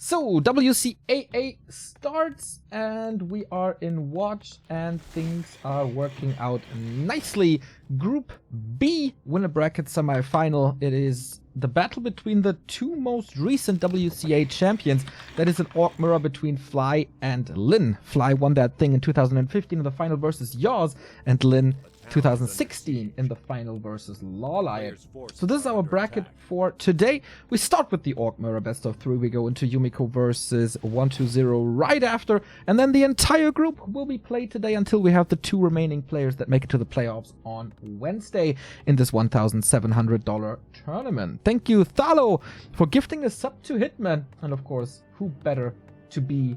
So, WCAA starts and we are in watch and things are working out nicely. Group B, Winnerbracket semifinal. It is the battle between the two most recent WCAA champions. That is an orc mirror between Fly and Lin. Fly won that thing in 2015 in the final versus Yaws, and Lin 2016 in the final versus Lawlion. So this is our bracket for today. We start with the Orc Mirror best of 3. We go into Yumiko versus 120 right after, and then the entire group will be played today until we have the 2 remaining players that make it to the playoffs on Wednesday in this $1,700 tournament. Thank you, Thalo, for gifting a sub to Hitman, and of course, who better to be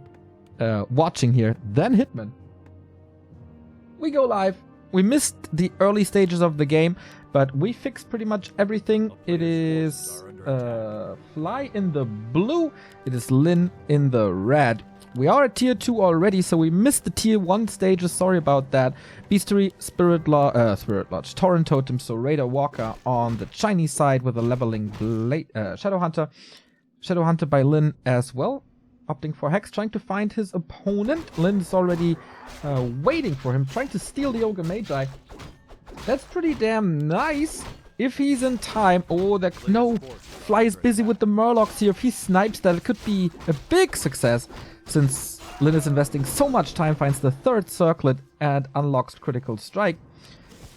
watching here than Hitman. We go live. We missed the early stages of the game, but we fixed pretty much everything. It is Fly in the blue. It is Lin in the red. We are at tier 2 already, so we missed the tier 1 stages. Sorry about that. Beastery, Spirit Lodge, Torrent Totem, so Raider Walker on the Chinese side with a leveling blade, Shadow Hunter. Shadow Hunter by Lin as well. Opting for Hex, trying to find his opponent. Lin is already waiting for him, trying to steal the Ogre Magi. That's pretty damn nice. If he's in time. Oh, no. Fly is busy with the Murlocs here. If he snipes that, it could be a big success, since Lin is investing so much time, finds the 3rd circlet and unlocks Critical Strike.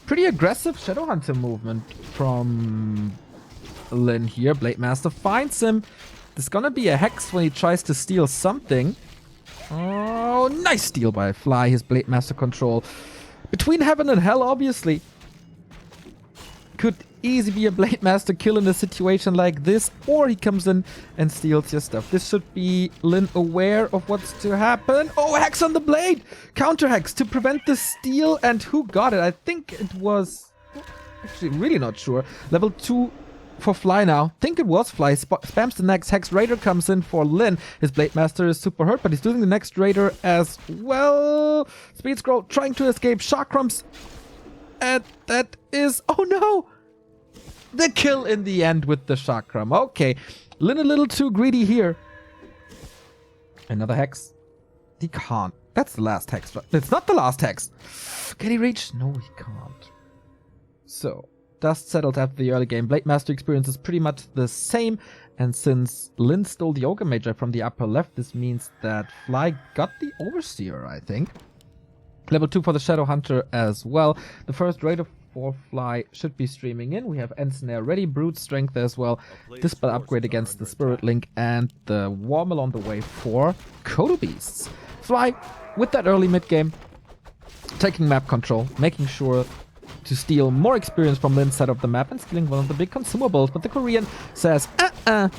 Pretty aggressive Shadow Hunter movement from Lin here. Blade Master finds him. There's gonna be a Hex when he tries to steal something. Oh, nice steal by Fly, his Blade Master control. Between heaven and hell, obviously. Could easily be a Blade Master kill in a situation like this, or he comes in and steals your stuff. This should be Lin aware of what's to happen. Oh, Hex on the Blade! Counter Hex to prevent the steal, and who got it? I think it was... Actually, really not sure. Level 2 for Fly now. Think it was Fly. Spams the next Hex. Raider comes in for Lin. His Blade Master is super hurt, but he's doing the next Raider as well. Speed Scroll trying to escape. Chakrams. And that is... Oh no! The kill in the end with the Chakram. Okay. Lin a little too greedy here. Another Hex. He can't. That's the last Hex. It's not the last Hex. Can he reach? No, he can't. So... Dust settled after the early game. Blade Master experience is pretty much the same, and since Lin stole the Ogre Magi from the upper left, this means that Fly got the Overseer, I think. Level 2 for the Shadow Hunter as well. The first Raider for Fly should be streaming in. We have Ensnare ready, Brute Strength as well. Dispel upgrade against the Spirit Link, and the Warmel on the way for Kodo Beasts. Fly, with that early mid game, taking map control, making sure to steal more experience from Lin's side of the map and stealing one of the big consumables. But the Korean says,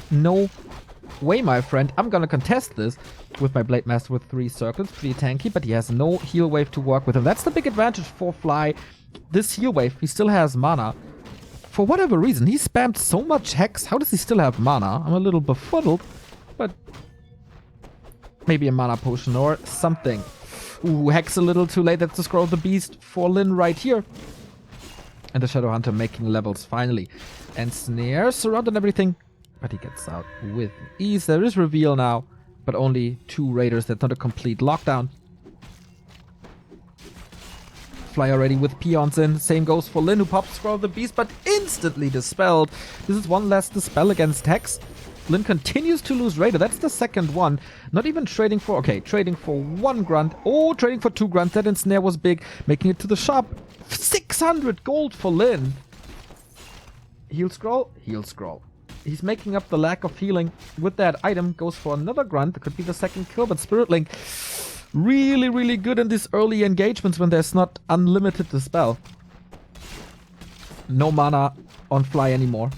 no way, my friend. I'm gonna contest this with my Blade Master with 3 circles. Pretty tanky, but he has no heal wave to work with him. That's the big advantage for Fly. This heal wave, he still has mana. For whatever reason, he spammed so much Hex. How does he still have mana? I'm a little befuddled, but maybe a mana potion or something. Ooh, Hex a little too late. That's the Scroll of the Beast for Lin right here. And the Shadow Hunter making levels finally. And Snare surrounded everything, but he gets out with ease. There is reveal now, but only 2 Raiders. That's not a complete lockdown. Fly already with peons in. Same goes for Lin, who pops Scroll of the Beast, but instantly dispelled. This is one less dispel against Hex. Lin continues to lose Raider. That's the second one. Not even trading for... Okay, trading for 1 grunt. Oh, trading for 2 grunts. That Ensnare was big. Making it to the shop. 600 gold for Lin. Heal Scroll. Heal Scroll. He's making up the lack of healing with that item. Goes for another grunt. That could be the second kill, but Spirit Link really, really good in these early engagements when there's not unlimited dispel. No mana on Fly anymore.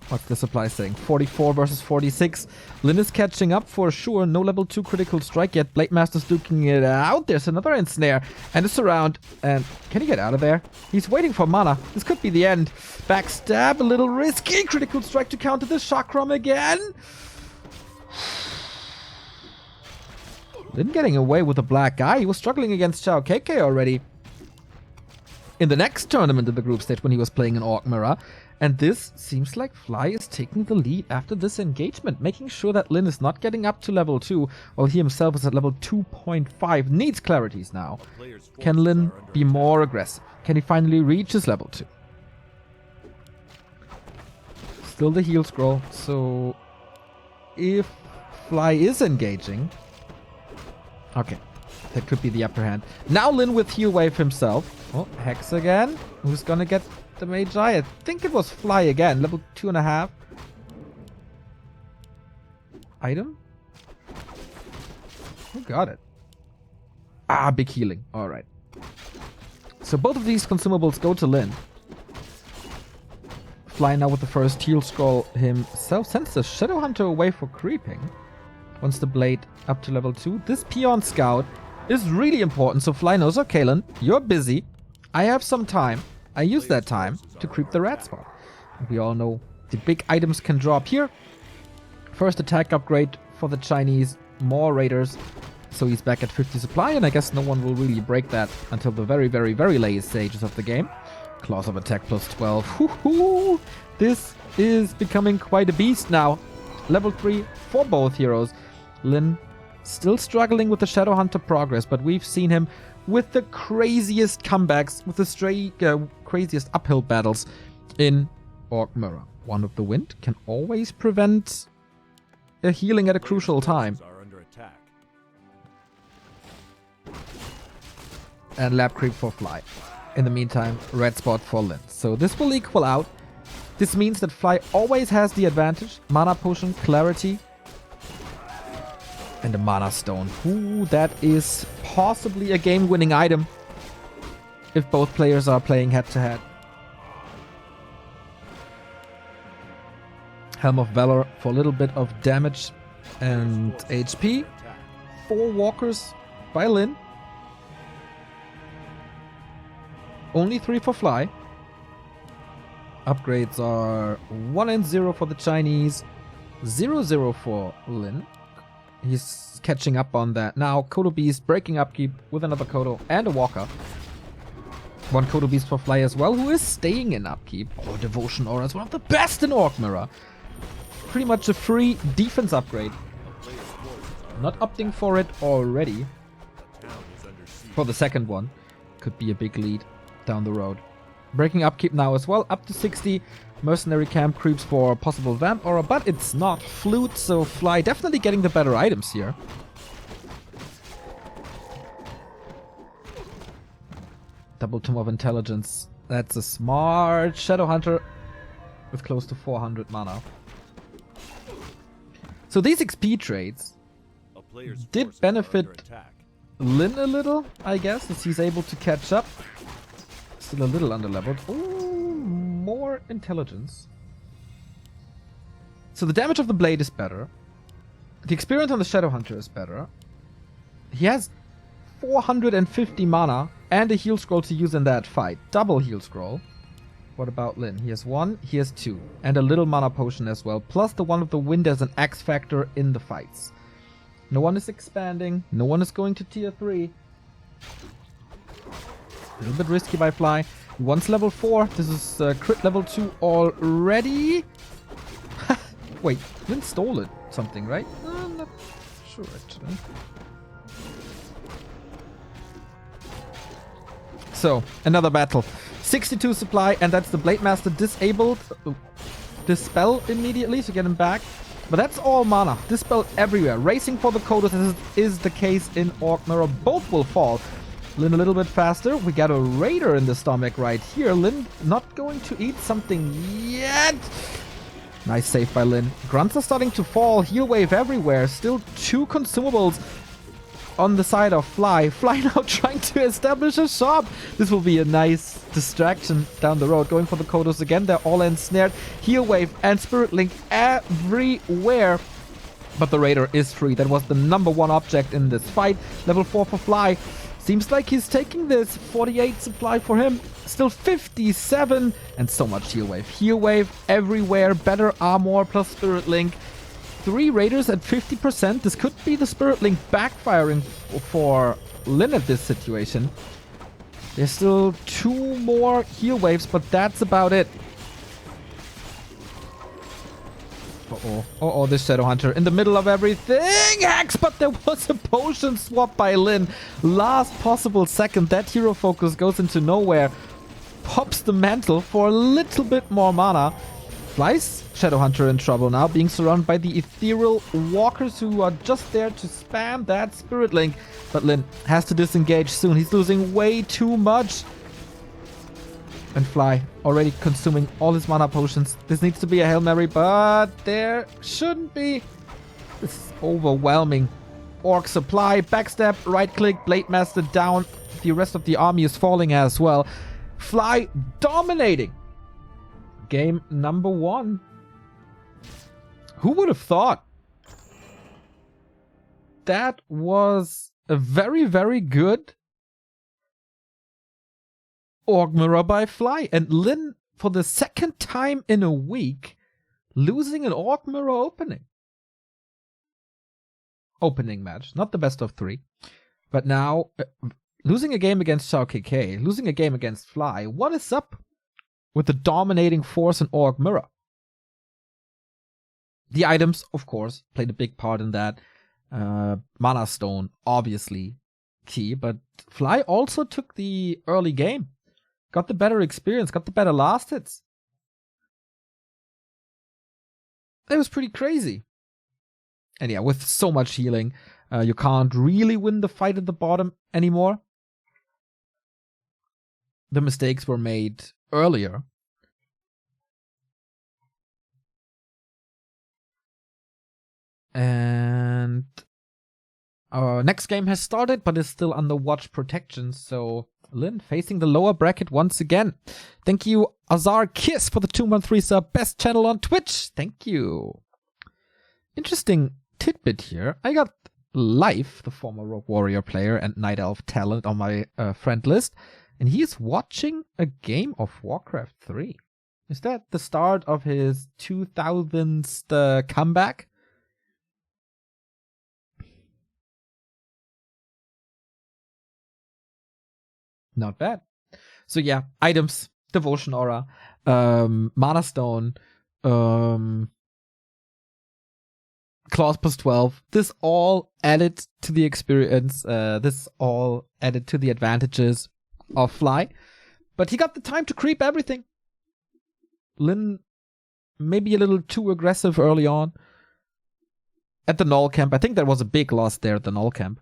What's the supply saying? 44 versus 46. Lin is catching up for sure. No level 2 critical strike yet. Blade Master's duking it out. There's another Ensnare. And it's around. And can he get out of there? He's waiting for mana. This could be the end. Backstab. A little risky. Critical strike to counter the Chakram again. Lin getting away with a black guy. He was struggling against Chao KK already in the next tournament in the group stage when he was playing an Orc Mirror. And this seems like Fly is taking the lead after this engagement, making sure that Lin is not getting up to level 2, while he himself is at level 2.5. Needs clarities now. Can Lin be more aggressive? Can he finally reach his level 2? Still the heal scroll, so if Fly is engaging... Okay, that could be the upper hand. Now Lin with heal wave himself. Oh, Hex again. Who's gonna get the Magi? I think it was Fly again, level 2.5. Item? Who got it? Ah, big healing. Alright. So both of these consumables go to Lin. Fly now with the first heal scroll himself. Sends the Shadow Hunter away for creeping. Wants the blade up to level 2. This Peon Scout is really important. So Fly knows, okay, Lin, you're busy. I have some time. I use that time to creep the red spot. We all know the big items can drop here. First attack upgrade for the Chinese. More raiders. So he's back at 50 supply. And I guess no one will really break that until the very, very, very late stages of the game. Claws of attack plus 12. Woohoo! This is becoming quite a beast now. Level 3 for both heroes. Lin still struggling with the Shadow Hunter progress, but we've seen him with the craziest comebacks, with the craziest uphill battles in Orc Mirror. One of the Wind can always prevent a healing at a crucial time. And Lab Creep for Fly. In the meantime, red spot for Lin. So this will equal out. This means that Fly always has the advantage. Mana Potion, Clarity, and a Mana Stone. Ooh, that is possibly a game-winning item if both players are playing head-to-head. Helm of Valor for a little bit of damage and HP. 4 walkers by Lin. Only 3 for Fly. Upgrades are 1 and 0 for the Chinese. 0-0 for Lin. He's catching up on that. Now, Kodo Beast breaking upkeep with another Kodo and a Walker. 1 Kodo Beast for Fly as well, who is staying in upkeep. Oh, Devotion Aura is one of the best in Orc Mirror. Pretty much a free defense upgrade. Not opting for it already. For the second one. Could be a big lead down the road. Breaking upkeep now as well, up to 60. Mercenary camp creeps for possible Vamp Aura, but it's not Flute, so Fly definitely getting the better items here. Double Tomb of Intelligence. That's a smart Shadow Hunter with close to 400 mana. So these XP trades did benefit Lin a little, I guess, as he's able to catch up. Still a little underleveled. Ooh, more intelligence. So the damage of the blade is better. The experience on the Shadow Hunter is better. He has 450 mana and a heal scroll to use in that fight. Double heal scroll. What about Lin? He has 1, he has 2. And a little mana potion as well. Plus the one of the Wind as an X factor in the fights. No one is expanding. No one is going to tier 3. A little bit risky by Fly. Once level 4. This is crit level 2 already. Wait, Lin stole it something, right? I'm not sure actually. So, another battle. 62 supply, and that's the Blade Master disabled. Dispel immediately to get him back. But that's all mana. Dispel everywhere. Racing for the Kodos as is the case in Orc Mirror. Both will fall. Lin a little bit faster. We got a Raider in the stomach right here. Lin not going to eat something yet. Nice save by Lin. Grunts are starting to fall. Heal wave everywhere. Still 2 consumables on the side of Fly. Fly now trying to establish a shop. This will be a nice distraction down the road. Going for the Kodos again. They're all ensnared. Heal wave and Spirit Link everywhere. But the Raider is free. That was the #1 object in this fight. Level 4 for Fly. Seems like he's taking this. 48 supply for him. Still 57. And so much heal wave. Heal wave everywhere. Better armor plus Spirit Link. 3 Raiders at 50%. This could be the Spirit Link backfiring for Lin at this situation. There's still 2 more heal waves, but that's about it. Uh-oh. Uh-oh, this Shadow Hunter in the middle of everything! Hacks! But there was a potion swap by Lin. Last possible second. That hero focus goes into nowhere. Pops the mantle for a little bit more mana. Fly's Shadow Hunter in trouble now, being surrounded by the ethereal walkers who are just there to spam that Spirit Link. But Lin has to disengage soon. He's losing way too much. And Fly already consuming all his mana potions. This needs to be a Hail Mary, but there shouldn't be. This is overwhelming. Orc supply, backstab, right click, Blade Master down. The rest of the army is falling as well. Fly dominating. Game number 1. Who would have thought? That was a very, very good Orc Mirror by Fly. And Lin, for the second time in a week, losing an Orc Mirror opening. Opening match. Not the best of 3. But now, losing a game against Shao KK, losing a game against Fly. What is up with the dominating force in Orc Mirror? The items, of course, played a big part in that. Mana Stone, obviously, key. But Fly also took the early game. Got the better experience, got the better last hits. It was pretty crazy. And yeah, with so much healing, you can't really win the fight at the bottom anymore. The mistakes were made earlier. And our next game has started, but is still under watch protection, so Lin facing the lower bracket once again. Thank you, Azar Kiss, for the 2-month sub. Best channel on Twitch. Thank you. Interesting tidbit here. I got Life, the former Rogue Warrior player and Night Elf talent, on my friend list. And he is watching a game of Warcraft 3. Is that the start of his 2000s comeback? Not bad. So yeah, items, Devotion Aura, Mana Stone, Claws plus 12. This all added to the experience. This all added to the advantages of Fly. But he got the time to creep everything. Lin maybe a little too aggressive early on. At the Null Camp. I think that was a big loss there at the Null Camp.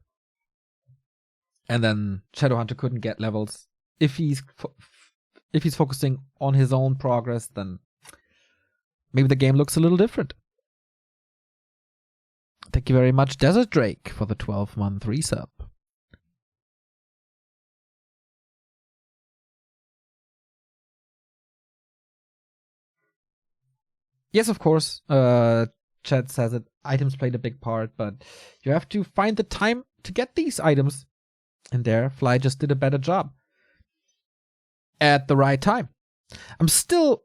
And then Shadowhunter couldn't get levels. If he's focusing on his own progress, then maybe the game looks a little different. Thank you very much, Desert Drake, for the 12-month resub. Yes, of course, Chad says it. Items played a big part, but you have to find the time to get these items. And there, Fly just did a better job. At the right time. I'm still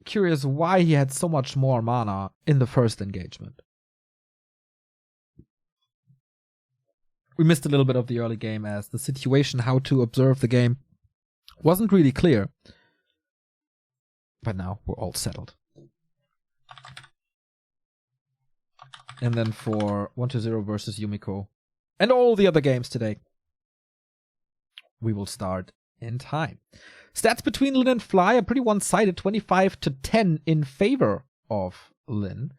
curious why he had so much more mana in the first engagement. We missed a little bit of the early game as the situation, how to observe the game, wasn't really clear. But now we're all settled. And then for 1-0 versus Yumiko and all the other games today, we will start in time. Stats between Lin and Fly are pretty one-sided, 25-10 in favor of Lin.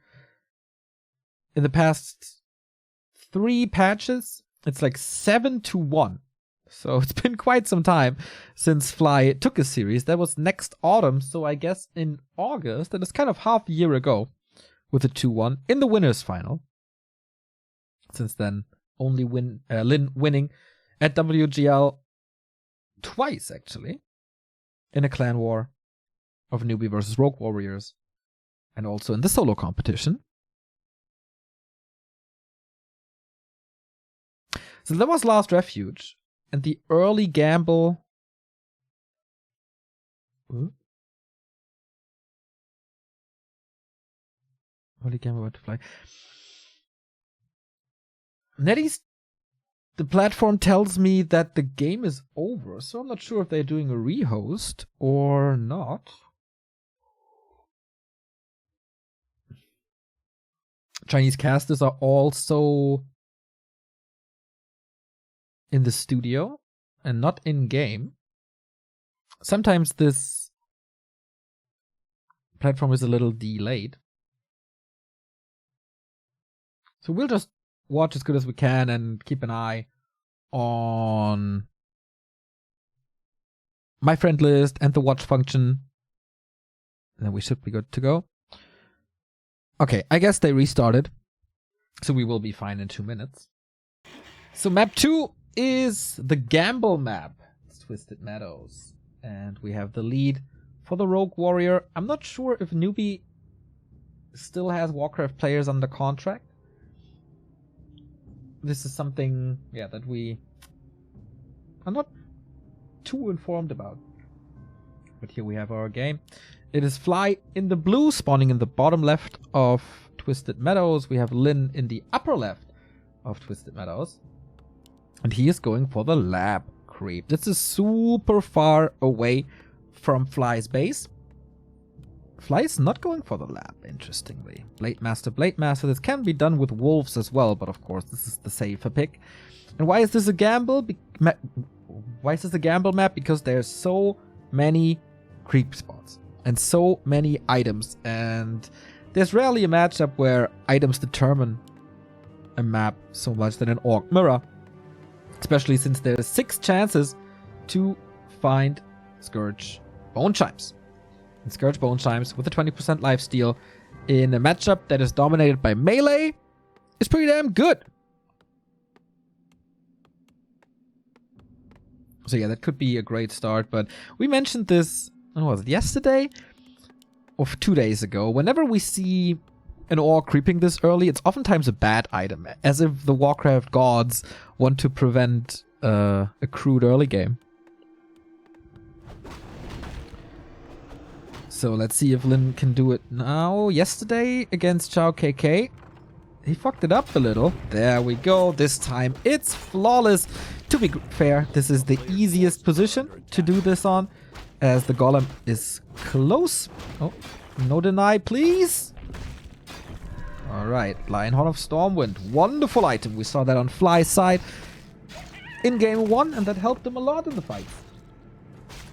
In the past 3 patches, it's like 7-1. So it's been quite some time since Fly took a series. That was next autumn, so I guess in August, and it's kind of half a year ago, with a 2-1 in the winners final. Since then, only Lin winning at WGL twice, actually, in a clan war of newbie versus rogue warriors, and also in the solo competition. So that was Last Refuge, and the early gamble. Early gamble about to Fly. NetEase, the platform tells me that the game is over, so I'm not sure if they're doing a rehost or not. Chinese casters are also in the studio and not in game. Sometimes this platform is a little delayed. So we'll just watch as good as we can and keep an eye on my friend list and the watch function. And then we should be good to go. Okay, I guess they restarted. So we will be fine in 2 minutes. So map 2 is the Gamble map. It's Twisted Meadows. And we have the lead for the Rogue Warrior. I'm not sure if Newbie still has Warcraft players under contract. This is something, that we are not too informed about. But here we have our game. It is Fly in the blue, spawning in the bottom left of Twisted Meadows. We have Lin in the upper left of Twisted Meadows. And he is going for the lab creep. This is super far away from Fly's base. Fly is not going for the lab, interestingly. Blade Master. This can be done with wolves as well, but of course this is the safer pick. And why is this a gamble? Why is this a gamble map? Because there's so many creep spots and so many items, and there's rarely a matchup where items determine a map so much than an Orc Mirror. Especially since there's 6 chances to find Scourge Bone Chimes. And Scourge Bone Chimes with a 20% lifesteal in a matchup that is dominated by melee is pretty damn good. So yeah, that could be a great start, but we mentioned this, when was it, yesterday? Or 2 days ago. Whenever we see an Orc creeping this early, it's oftentimes a bad item, as if the Warcraft gods want to prevent a crude early game. So let's see if Lin can do it now. Yesterday against Chao KK, he fucked it up a little. There we go. This time it's flawless. To be fair, this is the easiest position to do this on, as the golem is close. Oh, no deny, please. Alright, Lionheart of Stormwind. Wonderful item. We saw that on Fly's side in game 1, and that helped him a lot in the fights.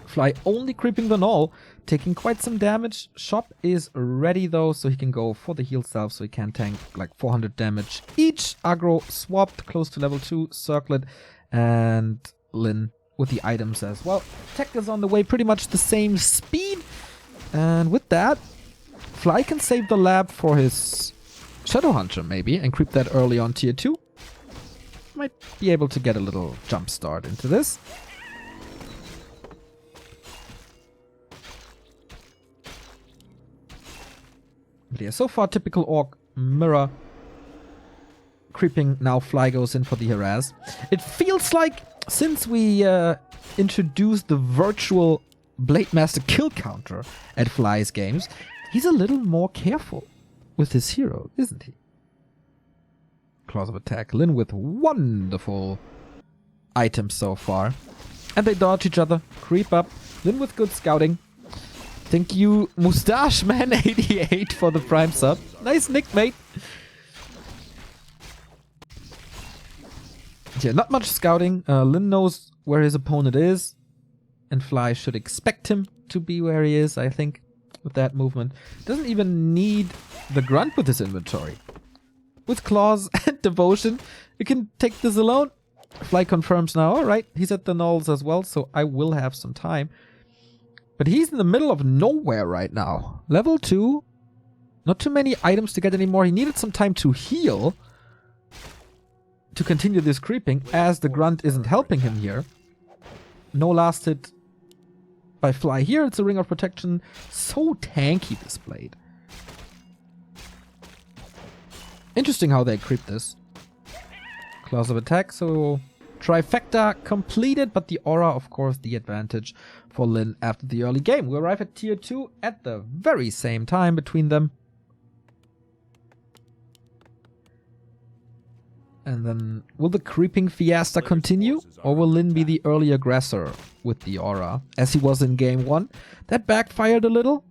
Fly only creeping the null, taking quite some damage. Shop is ready though, so he can go for the heal self, so he can tank like 400 damage each. Aggro swapped, close to level 2, circlet, and Lin with the items as well. Tech is on the way, pretty much the same speed. And with that, Fly can save the lab for his Shadow Hunter maybe, and creep that early on tier 2. Might be able to get a little jump start into this. But yeah, so far typical Orc Mirror. Creeping, now Fly goes in for the harass. It feels like, since we introduced the virtual Blade Master kill counter at Fly's games, he's a little more careful with his hero, isn't he? Claws of Attack. Lin with wonderful items so far. And they dodge each other. Creep up. Lin with good scouting. Thank you, Mustache Man 88 for the Prime sub. Nice nick, mate. Yeah, not much scouting. Lin knows where his opponent is, and Fly should expect him to be where he is, I think, with that movement. Doesn't even need the grunt with his inventory. With claws and devotion, you can take this alone. Fly confirms now. Alright, he's at the nulls as well, so I will have some time. But he's in the middle of nowhere right now. Level 2. Not too many items to get anymore. He needed some time to heal to continue this creeping, as the grunt isn't helping him here. No last hit by Fly here. It's a ring of protection. So tanky displayed. Interesting how they creep this. Claws of Attack, so trifecta completed, but the aura, of course, the advantage for Lin after the early game. We arrive at tier 2 at the very same time between them. And then, will the creeping fiesta continue? Or will Lin be the early aggressor with the aura, as he was in game 1? That backfired a little.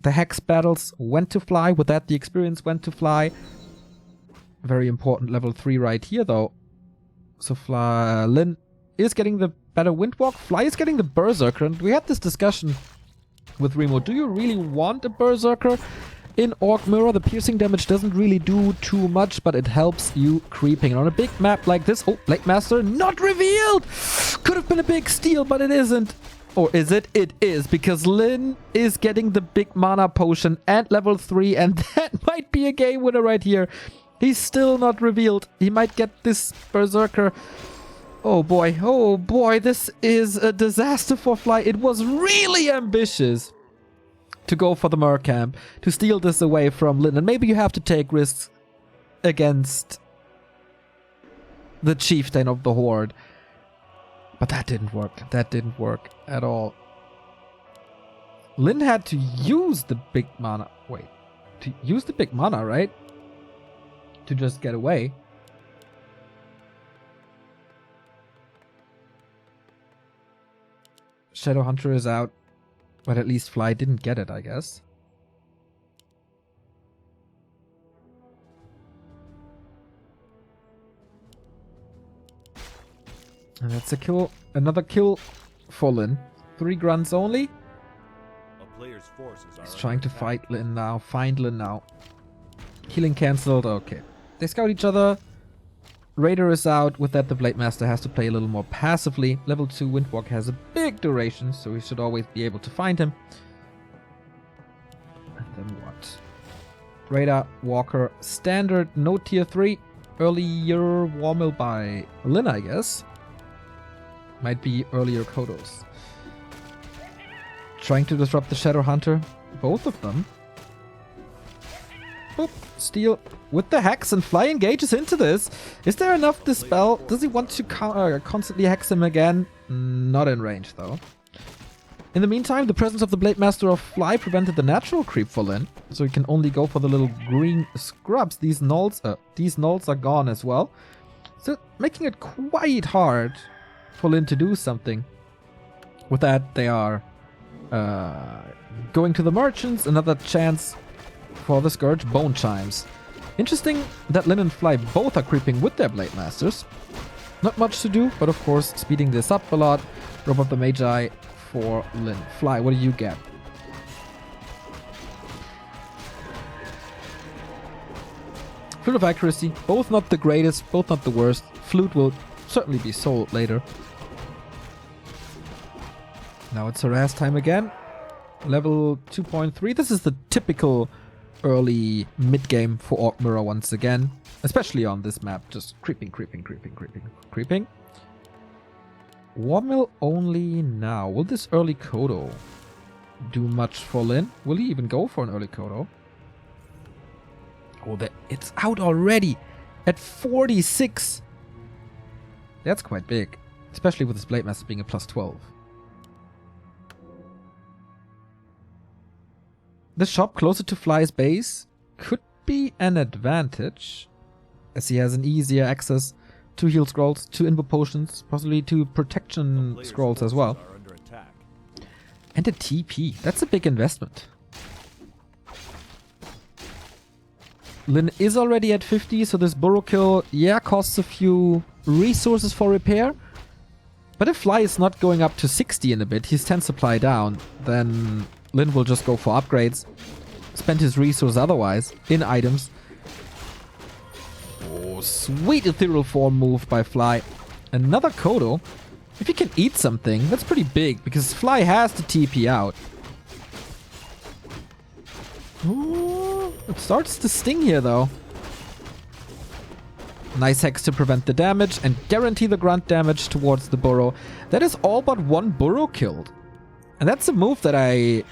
The Hex battles went to Fly. With that, the experience went to Fly. Very important level 3 right here, though. So Lin is getting the better Windwalk. Fly is getting the Berserker. And we had this discussion with Remo. Do you really want a Berserker in Orc Mirror? The piercing damage doesn't really do too much, but it helps you creeping. And on a big map like this... Oh, Blade Master not revealed! Could have been a big steal, but it isn't. Or is it? It is, because Lin is getting the big mana potion and level 3, and that might be a game winner right here. He's still not revealed. He might get this Berserker. Oh boy, this is a disaster for Fly. It was really ambitious to go for the Mercamp, to steal this away from Lin. And maybe you have to take risks against the Chieftain of the Horde. But that didn't work. That didn't work at all. Lin had to use the big mana. Wait. To use the big mana, right? To just get away. Shadowhunter is out. But at least Fly didn't get it, I guess. And that's a kill. Another kill for Lin. 3 grunts only. He's trying to fight Lin now. Find Lin now. Healing cancelled. Okay. They scout each other. Raider is out. With that, the Blade Master has to play a little more passively. Level 2 Windwalk has a big duration, so we should always be able to find him. And then what? Raider, Walker, Standard, no tier 3. Earlier Warmill by Lin, I guess. Might be earlier Kodos. Trying to disrupt the Shadowhunter. Both of them. Boop. Steal with the hex, and Fly engages into this. Is there enough dispel? Does he want to constantly hex him again? Not in range, though. In the meantime, the presence of the Blade Master of Fly prevented the natural creep for Lin, so he can only go for the little green scrubs. These nulls are gone as well, so making it quite hard for Lin to do something. With that, they are going to the merchants. Another chance for the Scourge. Bone Chimes. Interesting that Lin and Fly both are creeping with their Blade Masters. Not much to do, but of course speeding this up a lot. Robe of the Magi for Lin. Fly, what do you get? Flute of Accuracy, both not the greatest, both not the worst. Flute will certainly be sold later. Now it's harass time again. Level 2.3. This is the typical early mid-game for Orc Mirror once again. Especially on this map. Just creeping. Warmill only now. Will this early Kodo do much for Lin? Will he even go for an early Kodo? Oh, it's out already at 46. That's quite big. Especially with this Blade Master being a plus 12. The shop closer to Fly's base could be an advantage, as he has an easier access to heal scrolls, to invo potions, possibly to protection scrolls as well. And a TP. That's a big investment. Lin is already at 50, so this burrow kill, yeah, costs a few resources for repair. But if Fly is not going up to 60 in a bit, he's 10 supply down, then Lin will just go for upgrades. Spend his resource otherwise in items. Oh, sweet ethereal form move by Fly. Another Kodo. If he can eat something, that's pretty big, because Fly has to TP out. Ooh, it starts to sting here, though. Nice hex to prevent the damage and guarantee the grunt damage towards the burrow. That is all but one burrow killed. And that's a move that I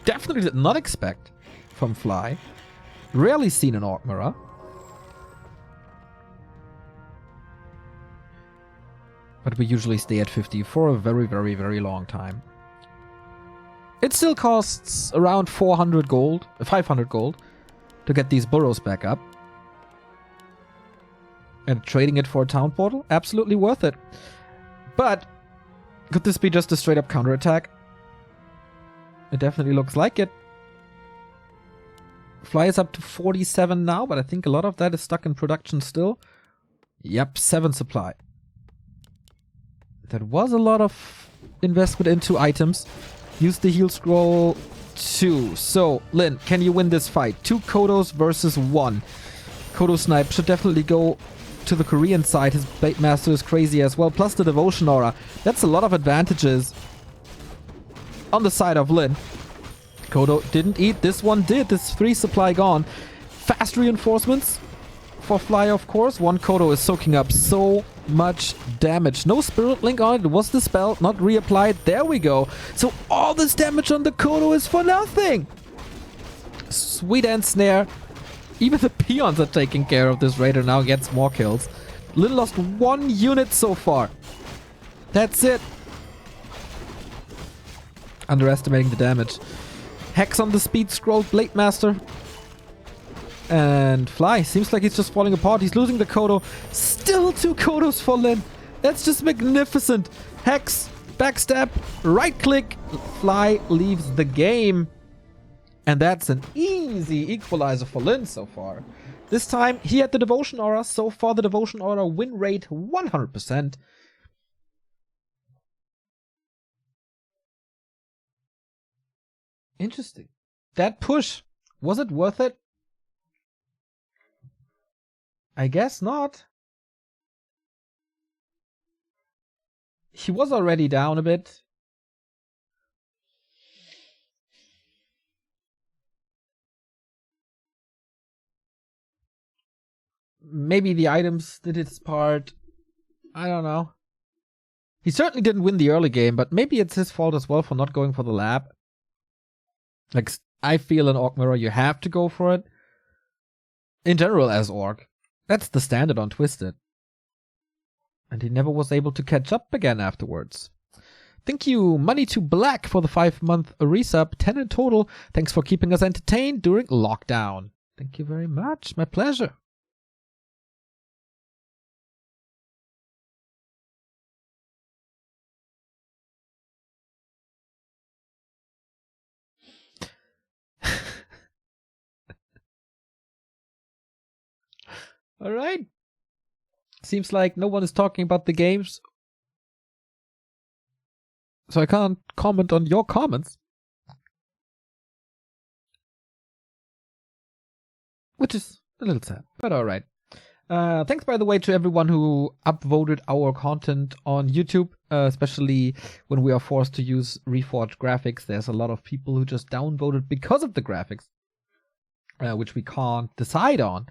definitely did not expect from Fly. Rarely seen in Orc Mirror. But we usually stay at 50 for a very long time. It still costs around 400 gold, 500 gold to get these burrows back up. And trading it for a town portal, absolutely worth it. But could this be just a straight up counterattack? It definitely looks like it. Fly is up to 47 now, but I think a lot of that is stuck in production still. Yep, 7 supply. That was a lot of investment into items. Use the heal scroll 2. So, Lin, can you win this fight? 2 Kodos versus 1. Kodo Snipe should definitely go to the Korean side. His Blade Master is crazy as well. Plus the Devotion Aura. That's a lot of advantages on the side of Lin. Kodo didn't eat. This one did. This 3 supply gone. Fast reinforcements for Fly, of course. 1 Kodo is soaking up so much damage. No Spirit Link on it. It was dispelled, not reapplied. There we go. So all this damage on the Kodo is for nothing. Sweet End Snare. Even the peons are taking care of this raider now. Gets more kills. Lin lost 1 unit so far. That's it. Underestimating the damage. Hex on the speed scroll. Blade Master. And Fly seems like he's just falling apart. He's losing the Kodo. Still 2 Kodos for Lin. That's just magnificent. Hex, backstab, right click. Fly leaves the game. And that's an easy equalizer for Lin so far. This time he had the Devotion Aura. So far the Devotion Aura win rate 100%. Interesting. That push, was it worth it? I guess not. He was already down a bit. Maybe the items did its part. I don't know. He certainly didn't win the early game, but maybe it's his fault as well for not going for the lab. Like, I feel in Orc Mirror you have to go for it. In general as Orc. That's the standard on Twisted. And he never was able to catch up again afterwards. Thank you, Money to Black, for the 5-month resub. 10 in total. Thanks for keeping us entertained during lockdown. Thank you very much. My pleasure. All right. Seems like no one is talking about the games, so I can't comment on your comments. Which is a little sad, but all right. Thanks, by the way, to everyone who upvoted our content on YouTube, especially when we are forced to use Reforged graphics. There's a lot of people who just downvoted because of the graphics, which we can't decide on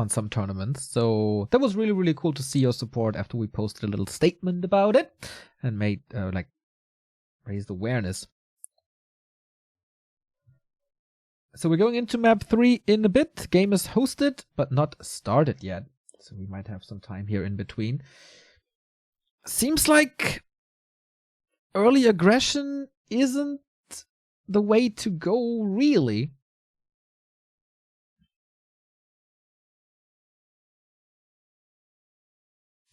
some tournaments. So that was really, really cool to see your support after we posted a little statement about it and made, raised awareness. So we're going into map 3 in a bit. Game is hosted, but not started yet. So we might have some time here in between. Seems like early aggression isn't the way to go, really.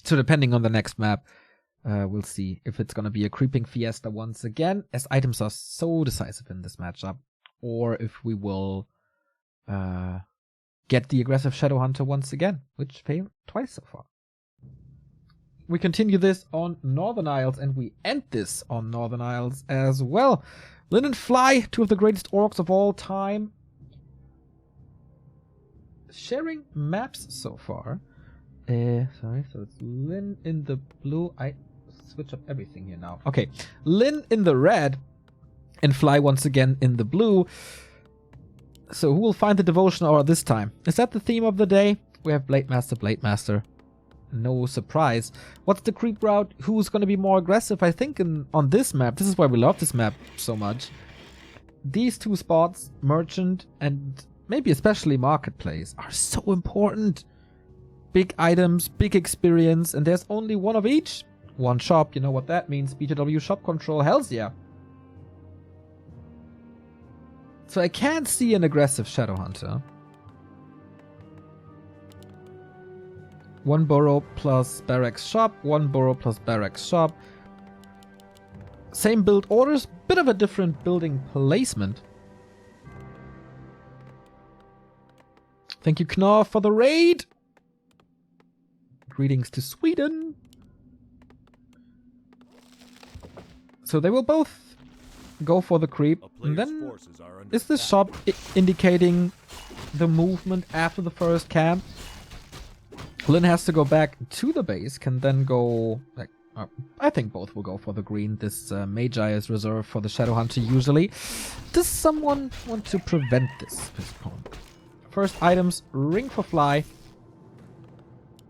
So depending on the next map, we'll see if it's going to be a creeping fiesta once again, as items are so decisive in this matchup, or if we will get the aggressive Shadow Hunter once again, which failed twice so far. We continue this on Northern Isles, and we end this on Northern Isles as well. Lin and Fly, 2 of the greatest orcs of all time, sharing maps so far. Sorry, so it's Lin in the blue. I switch up everything here now. Okay, Lin in the red and Fly once again in the blue. So who will find the Devotion Aura this time? Is that the theme of the day? We have Blade Master, Blade Master. No surprise. What's the creep route? Who's going to be more aggressive? I think on this map, this is why we love this map so much. These 2 spots, Merchant and maybe especially Marketplace, are so important. Big items, big experience, and there's only 1 of each. 1 shop, you know what that means. BTW shop control, hells yeah. So I can't see an aggressive Shadow Hunter. 1 burrow plus barracks shop, 1 burrow plus barracks shop. Same build orders, bit of a different building placement. Thank you, Knorr, for the raid. Greetings to Sweden. So they will both go for the creep. And then is the shop indicating the movement after the first camp? Lynn has to go back to the base, can then go... like, I think both will go for the green. This Magi is reserved for the Shadow Hunter usually. Does someone want to prevent this postpone? First items, ring for Fly.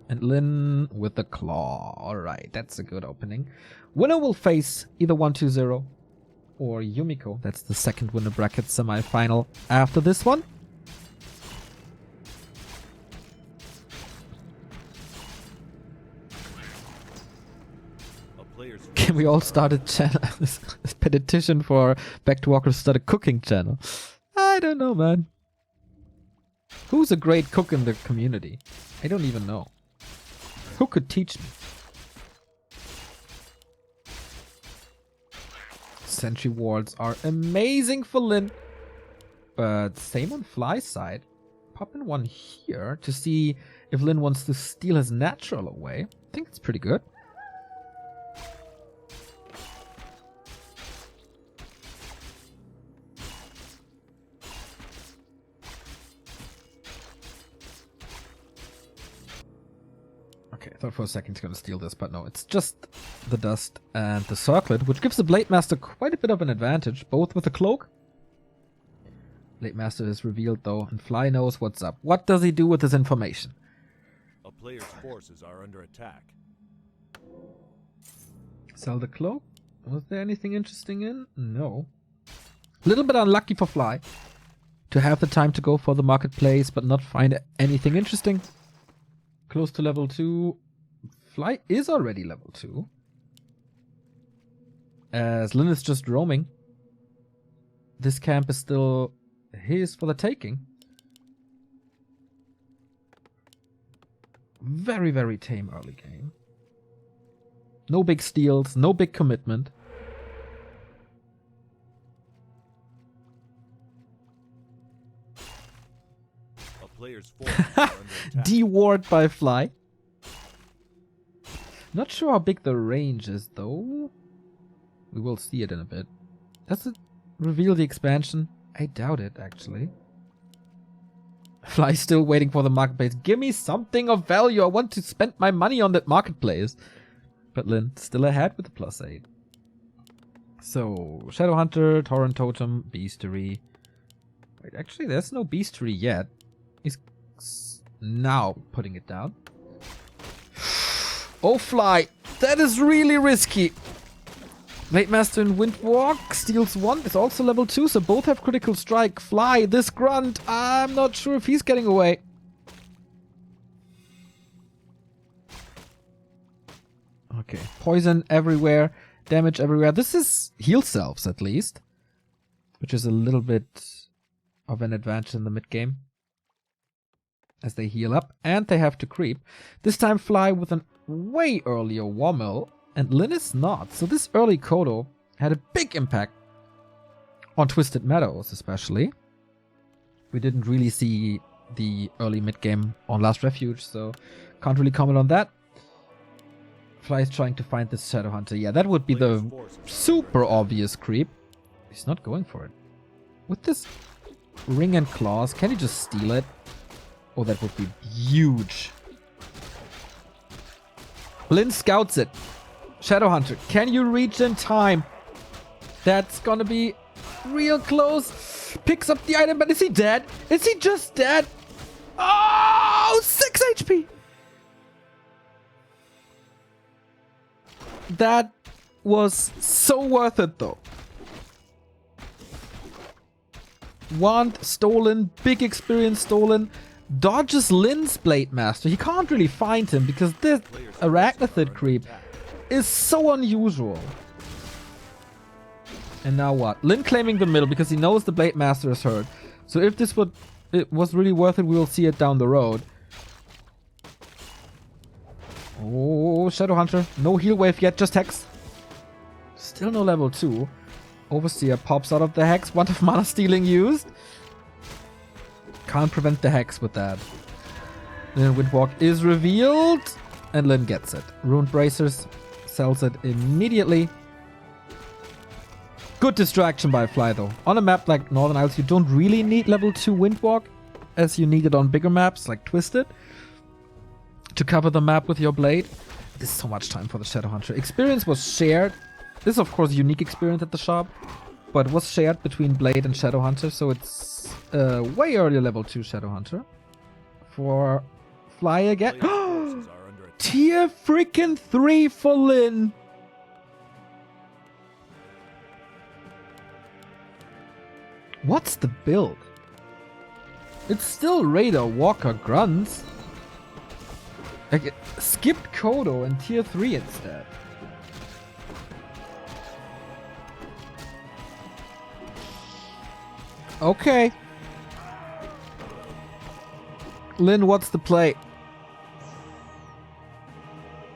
And Lynn with the claw. Alright, that's a good opening. Winner will face either 1-2-0 or Yumiko. That's the second winner bracket semi-final after this one. Can we all start a channel? This petition for Back to Warcraft to start a cooking channel. I don't know, man. Who's a great cook in the community? I don't even know. Who could teach me? Sentry wards are amazing for Lynn. But same on Fly's side. Pop in one here to see if Lynn wants to steal his natural away. I think it's pretty good. Okay, I thought for a second he's going to steal this, but no, it's just the dust and the circlet, which gives the Blade Master quite a bit of an advantage, both with the cloak. Blade Master is revealed though, and Fly knows what's up. What does he do with this information? A player's forces are under attack. Sell the cloak? Was there anything interesting in? No. A little bit unlucky for Fly to have the time to go for the marketplace, but not find anything interesting. Close to level 2. Fly is already level 2. As Lynn is just roaming. This camp is still his for the taking. Very, very tame early game. No big steals, no big commitment. Players D-ward by Fly. Not sure how big the range is though. We will see it in a bit. Does it reveal the expansion? I doubt it actually. Fly still waiting for the marketplace. Give me something of value. I want to spend my money on that marketplace. But Lynn still ahead with the +8. So Shadow Hunter, Torrent Totem, Beastery. Wait, actually there's no Beastery yet. He's now putting it down. Oh, Fly! That is really risky! Blade Master in Windwalk steals 1. It's also level 2, so both have critical strike. Fly, this grunt! I'm not sure if he's getting away. Okay, poison everywhere. Damage everywhere. This is heal selves, at least. Which is a little bit of an advantage in the mid-game. As they heal up, and they have to creep. This time Fly with an way earlier Womel, and Lynn is not. So this early Kodo had a big impact on Twisted Meadows, especially. We didn't really see the early mid-game on Last Refuge, so can't really comment on that. Fly is trying to find this Shadow Hunter. Yeah, that would be the super obvious creep. He's not going for it. With this ring and claws, can he just steal it? Oh, that would be huge. Lynn scouts it. Shadow Hunter, can you reach in time? That's gonna be real close. Picks up the item, but is he dead? Is he just dead? Oh, 6 HP. That was so worth it, though. Wand stolen, big experience stolen. Dodges Lynn's Blade Master. He can't really find him because this Arachnithid creep is so unusual. And now what? Lynn claiming the middle because he knows the Blade Master is hurt. So if this was really worth it, we will see it down the road. Oh, Shadow Hunter. No heal wave yet, just Hex. Still no level 2. Overseer pops out of the Hex. One of mana stealing used. Can't prevent the hex with that. Then Windwalk is revealed, and Lin gets it. Ruined Bracers sells it immediately. Good distraction by Fly though. On a map like Northern Isles, you don't really need level 2 Windwalk as you need it on bigger maps like Twisted to cover the map with your blade. This is so much time for the Shadowhunter. Experience was shared. This is of course unique experience at the shop, but it was shared between Blade and Shadowhunter, so it's way earlier level 2 Shadowhunter. For Fly again. Tier freaking 3 for Lin. What's the build? It's still Raider, Walker, Grunts. Like, skipped Kodo and tier 3 instead. Okay. Lin, what's the play?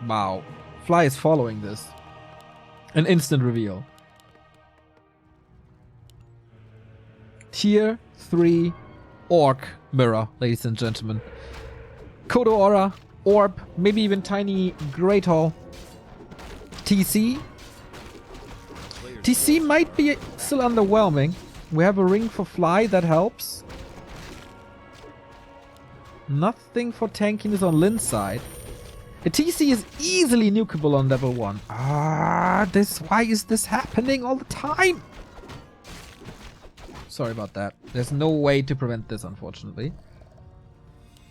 Wow. Fly is following this. An instant reveal. Tier 3 Orc Mirror, ladies and gentlemen. Kodo Aura, Orb, maybe even tiny Great Hall. TC. TC might be still underwhelming. We have a ring for Fly, that helps. Nothing for tankiness on Lin's side. A TC is easily nukeable on level 1. Why is this happening all the time? Sorry about that. There's no way to prevent this, unfortunately.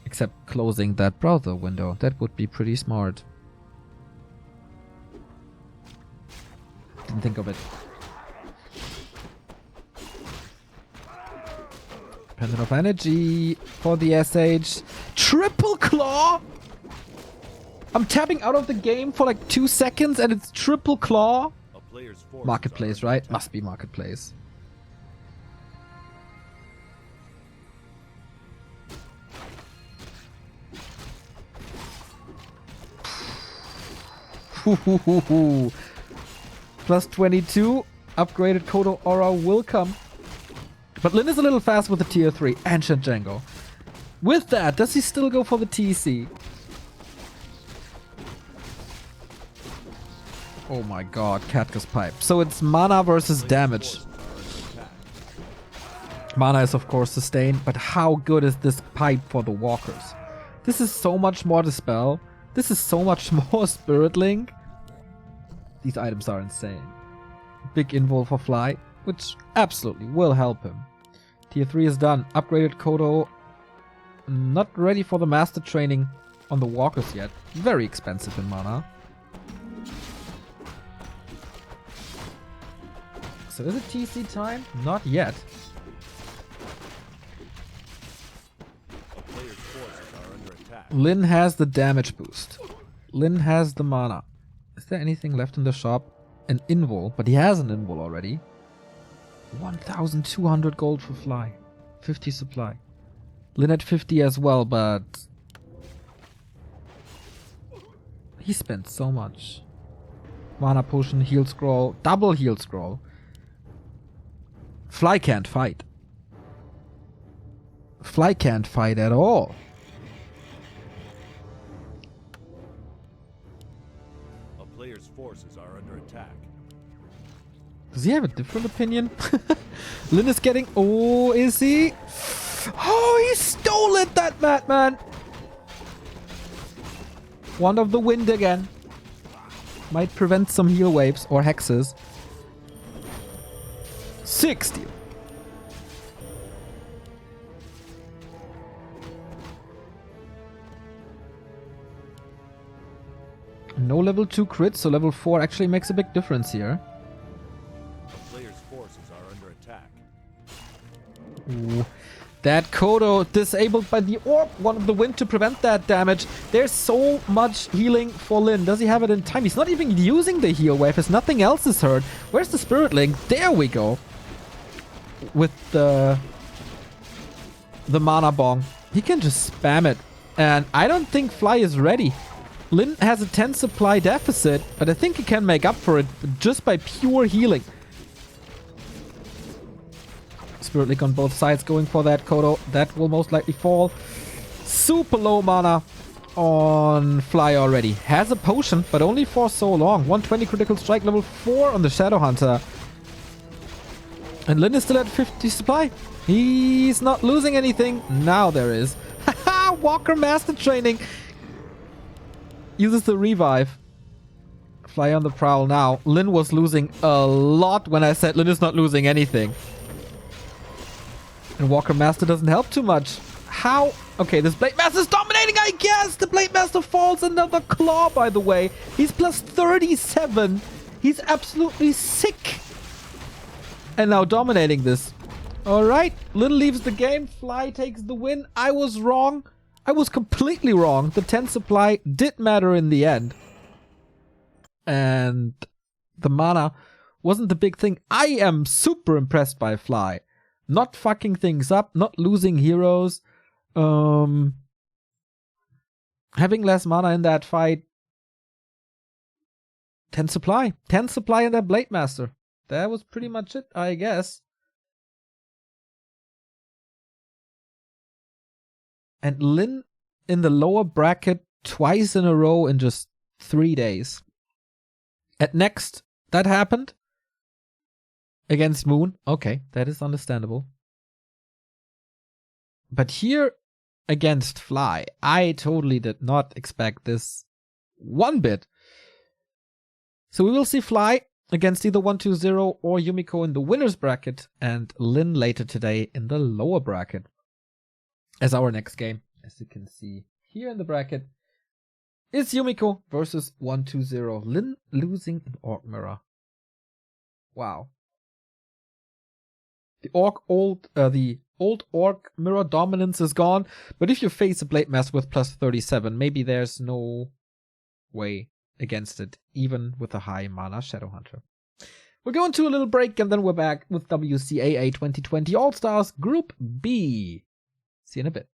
Except closing that browser window. That would be pretty smart. Didn't think of it. Pendant of Energy for the SH. Triple Claw! I'm tapping out of the game for like 2 seconds and it's Triple Claw? Marketplace, right? Must be Marketplace. Plus 22. Upgraded Kodo Aura will come. But Lin is a little fast with the tier 3. Ancient Django. With that, does he still go for the TC? Oh my god, Katka's Pipe. So it's mana versus damage. Mana is of course sustained, but how good is this pipe for the walkers? This is so much more Dispel. This is so much more Spirit Link. These items are insane. Big invul for Fly, which absolutely will help him. Tier 3 is done. Upgraded Kodo. Not ready for the master training on the walkers yet. Very expensive in mana. So is it TC time? Not yet. Lin has the damage boost. Lin has the mana. Is there anything left in the shop? An invul, but he has an invul already. 1,200 gold for Fly. 50 supply. Lin had 50 as well, but he spent so much. Mana potion, heal scroll, double heal scroll. Fly can't fight. Fly can't fight at all. A player's forces are under attack. Does he have a different opinion? Lin is getting... Oh, is he? Oh, he stole it, that madman. Wand of the Wind again. Might prevent some heal waves or hexes. 60. No level 2 crit, so level 4 actually makes a big difference here. The player's forces are under attack. Ooh. That Kodo disabled by the Orb. One of the Wind to prevent that damage. There's so much healing for Lin. Does he have it in time? He's not even using the heal wave as nothing else is hurt. Where's the Spirit Link? There we go. With the mana bong. He can just spam it. And I don't think Fly is ready. Lin has a 10 supply deficit, but I think he can make up for it just by pure healing. Spirit Link on both sides going for that Kodo. That will most likely fall. Super low mana on Fly already. Has a potion, but only for so long. 120 critical strike, level 4 on the Shadowhunter. And Lin is still at 50 supply. He's not losing anything. Now there is. Haha! Walker Master Training. Uses the revive. Fly on the prowl now. Lin was losing a lot when I said Lin is not losing anything. And Walker Master doesn't help too much. How? Okay, this Blade Master is dominating, I guess! The Blade Master falls. Another claw, by the way. He's plus 37. He's absolutely sick. And now dominating this. Alright, Lin leaves the game. Fly takes the win. I was wrong. I was completely wrong. The 10 supply did matter in the end. And the mana wasn't the big thing. I am super impressed by Fly. Not fucking things up, not losing heroes. Having less mana in that fight. 10 supply. 10 supply in that Blade Master. That was pretty much it, I guess. And Lin in the lower bracket twice in a row in just 3 days. At next, that happened. Against Moon. Okay, that is understandable. But here, against Fly, I totally did not expect this one bit. So we will see Fly against either 120 or Yumiko in the winner's bracket, and Lin later today in the lower bracket as our next game. As you can see here in the bracket, is Yumiko versus 120. Lin losing an Orc Mirror. Wow. The old Orc Mirror dominance is gone, but if you face a Blade Master with plus 37, maybe there's no way against it, even with a high mana Shadowhunter. We're going to a little break, and then we're back with WCAA 2020 All-Stars Group B. See you in a bit.